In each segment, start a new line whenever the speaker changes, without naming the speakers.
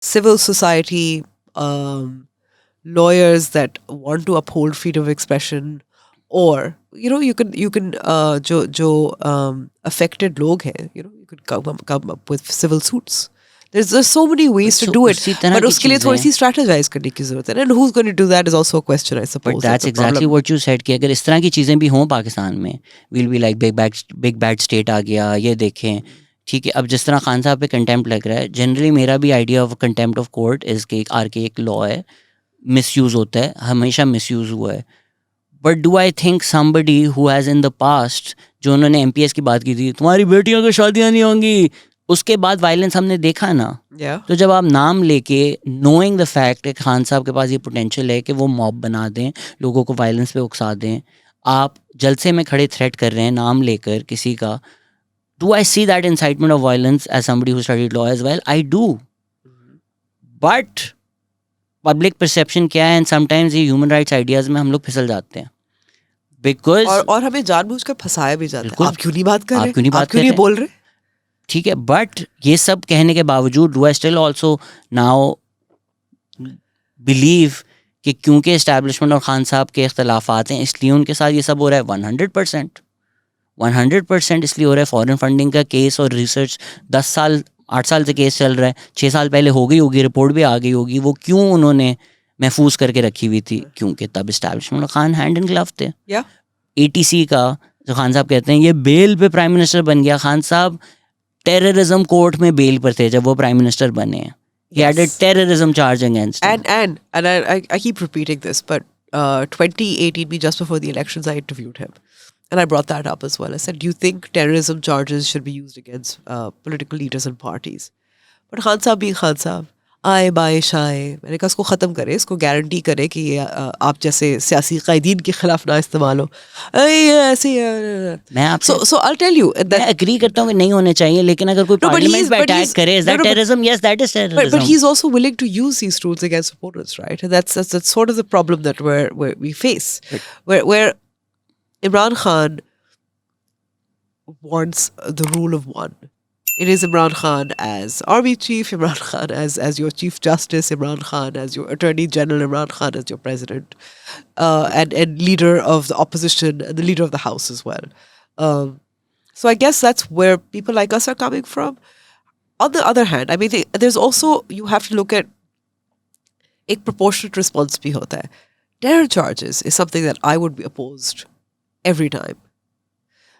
civil society, um, lawyers that want to uphold freedom of expression, or you can affected log hai, you could come up with civil suits. There's so many ways to do it,
उसी तरह
but
की
uske liye thodi
चीज़ें.
si strategize karne ki zarurat hai, and who's going to do that is also a question, I
but
suppose.
That's
That's a
exactly
problem.
What you said कि अगर इस तरह की चीज़ें भी हों पाकिस्तान में, will be like big bad state आ गया, ये देखें. ठीक है, अब जिस तरह खान साहब पे कंटेम्प्ट लग रहा है, जनरली मेरा भी idea of contempt of court is के आर के एक लॉ है, मिसयूज़ होता है, हमेशा मिसयूज़ हुआ है. But do I think somebody who has in the past, जो उन्होंने एमपीएस की बात की थी, तुम्हारी बेटियों की शादियाँ नहीं होंगी, उसके बाद वायलेंस हमने देखा ना.
Yeah.
तो जब आप नाम लेके, नोइंग द फैक्ट कि खान साहब के पास ये पोटेंशियल है कि वो मॉब बना दें, लोगों को वायलेंस पे उकसा दें, आप जलसे में खड़े थ्रेट कर रहे हैं नाम लेकर किसी का. Do I see that incitement of violence as somebody who studied law as well? I do. But public perception क्या है, एंड समटाइम्स ये ह्यूमन राइट्स आइडियाज़ में हम लोग फिसल जाते हैं. बिकॉज
और हमें जानबूझकर फंसाया भी जाता है.
बिल्कुल.
आप क्यों नहीं बात कर
आप
रहे,
क्यों नहीं बात
आप क्यों
कर
नहीं
रहे?
बोल रहे?
ठीक है, बट ये सब कहने के बावजूद do I still also now believe कि क्योंकि इस्टेब्लिशमेंट और खान साहब के इख्तलाफात हैं, इसलिए उनके साथ ये सब हो रहा है. 100% इसलिए हो रहा है. फॉरेन फंडिंग का केस और रिसर्च 8 साल से केस चल रहा है. 6 साल पहले हो गई होगी, रिपोर्ट भी आ गई होगी. वो क्यों उन्होंने महफूज करके रखी हुई थी? क्योंकि तब इस्टेब्लिशमेंट और खान हैंड इन ग्लव थे.
Yeah.
एटीसी का जो खान साहब कहते हैं ये बेल पे प्राइम मिनिस्टर बन गया, खान साहब टेररिज्म कोर्ट में बेल पर थे जब वो प्राइम मिनिस्टर बने. He had a
Yes.
terrorism charge against him.
And I keep repeating this, but 2018, just before the elections, I interviewed him, and I brought that up as well. I said, "Do you think terrorism charges should be used against political leaders and parties?" But Khan Saab being Khan Saab, आए बाए शाए, मैंने कहा इसको ख़त्म करें, इसको guarantee करें कि ये आप जैसे सियासी कायदीन के खिलाफ ना इस्तेमाल हो. ये ऐसे
मैं आपसे
so I'll tell you
मैं
that.
एग्री करता हूँ कि नहीं होने चाहिए, लेकिन अगर कोई
No, but
पार्लियामेंट
he's-
पे
but
अटैक
he's-
करे, is
no,
that
no, but-
terrorism? Yes, that is
But
terrorism.
he's also willing to use these tools against opponents, right? And that's sort of the problem that we face, where Imran Khan wants the rule of one. It is Imran Khan as army chief, Imran Khan as your chief justice, Imran Khan as your attorney general, Imran Khan as your president, and leader of the opposition and the leader of the house as well. So I guess that's where people like us are coming from. On the other hand, I mean, there's also, you have to look at a proportionate response bhi hota hai. Terror charges is something that I would be opposed every time.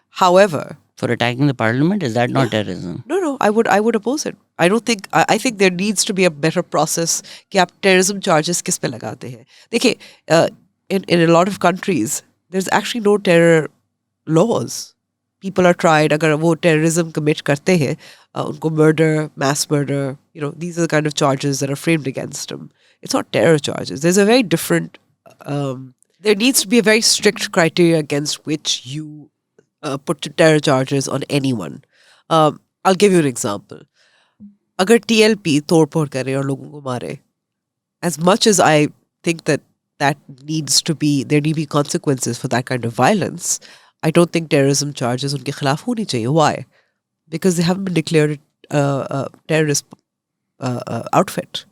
However,
For attacking the parliament, is that not terrorism?
no, I would oppose it. I don't think, I think there needs to be a better process कि आप terrorism charges किस पे लगाते हैं. देखिए, in a lot of countries, there's actually no terror laws. People are tried, अगर वो terrorism commit करते हैं, उनको murder, mass murder, these are the kind of charges that are framed against them. It's not terror charges. There's a very different, there needs to be a very strict criteria against which you put terror charges on anyone. I'll give you an example. अगर TLP तोड़-फोड़ करे और लोगों को मारे, as much as I think that needs to be, there need to be consequences for that kind of violence, I don't think terrorism charges उनके खिलाफ होनी चाहिए. Why? Because they haven't been declared a terrorist outfit.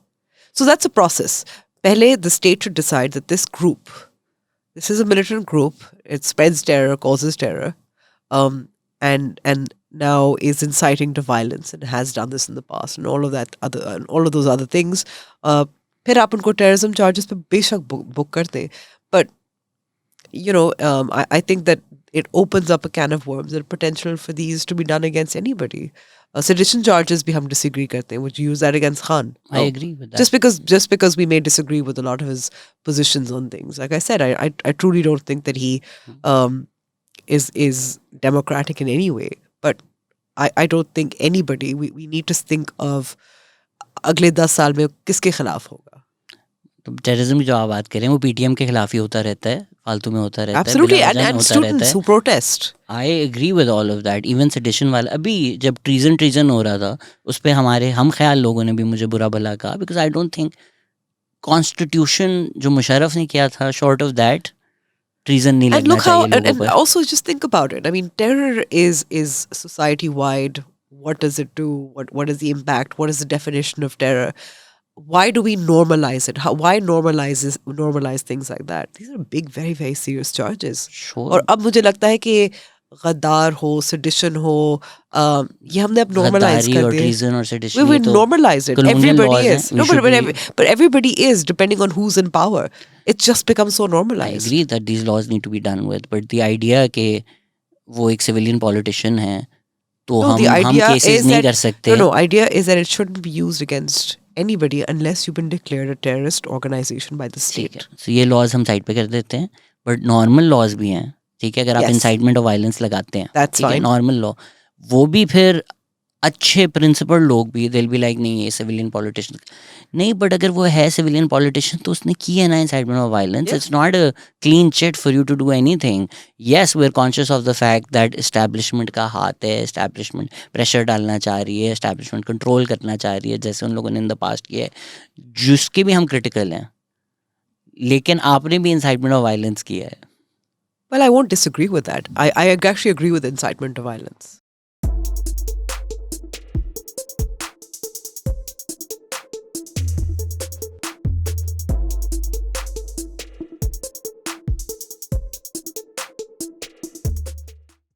So that's a process. Pehle, the state should decide that this group, this is a militant group, it spreads terror, causes terror, and now is inciting to violence and has done this in the past and all of that other and all of those other things. फिर आप उनको terrorism charges पे बेशक book करते, but I think that it opens up a can of worms and potential for these to be done against anybody. Sedition charges bhi hum disagree karte hain. Would you use that against Khan?
I agree with that.
Just because we may disagree with a lot of his positions on things. Like I said, I truly don't think that he is democratic in any way. But I don't think anybody, we need to think of अगले 10 साल में किसके खिलाफ होगा.
तो terrorism की जो आप बात करें वो पीटीएम के खिलाफ ही होता रहता है, फालतू में होता रहता
Absolutely,
है,
and students who protest.
I agree with all of that. Even sedition वाला अभी जब ट्रीजन हो रहा था उस पर हमारे हम ख्याल लोगों ने भी मुझे बुरा भला कहा, because I don't think constitution जो मुशर्रफ ने किया था, शॉर्ट ऑफ दैट ट्रीजन नहीं
And
लगना
look how,
चाहिए लोगों
and
पर.
also just think about it. I mean, terror is society wide. What does it do? What is the impact? What is the definition of terror? why do we normalize it? Why normalize things like that? These are big, very, very serious charges.
Sure.
और अब मुझे लगता है कि गद्दार हो, sedition हो, ये हमने अब normalize
गद्दारी
कर
और
दिया.
treason और sedition
We
ये तो
normalize it.
colonial
Everybody
laws हैं.
is.
We
No,
should be-
but everybody is, depending on who's in power. It's just become so
I
normalized.
agree that these laws need to be done with, but the idea कि वो एक civilian politician है तो
No, the
हम
idea
cases
is
नहीं
that
कर सकते.
no, idea is that it shouldn't be used against anybody unless you've been declared a terrorist organization by the
ठीक
state.
है, so ये laws हम साइड पे कर देते हैं, but normal laws भी हैं. ठीक है, अगर आप
Yes.
incitement of violence लगाते हैं,
That's
ठीक है,
fine.
normal law, वो भी फिर अच्छे प्रिंसिपल लोग भी they'll be like नहीं ये सिविलियन पॉलिटिशियन नहीं, बट अगर वो है सिविलियन पॉलिटिशियन तो उसने किया ना incitement of violence.
Yeah.
It's not a clean shit for you to do anything. Yes, we're conscious of the fact that establishment का हाथ है, establishment प्रेशर डालना चाह रही है, establishment कंट्रोल करना चाह रही है जैसे उन लोगों ने इन द पास्ट किया है, जिसके भी हम क्रिटिकल हैं, लेकिन आपने भी incitement of violence किया है.
Well, I won't disagree with that. I actually agree with incitement to violence.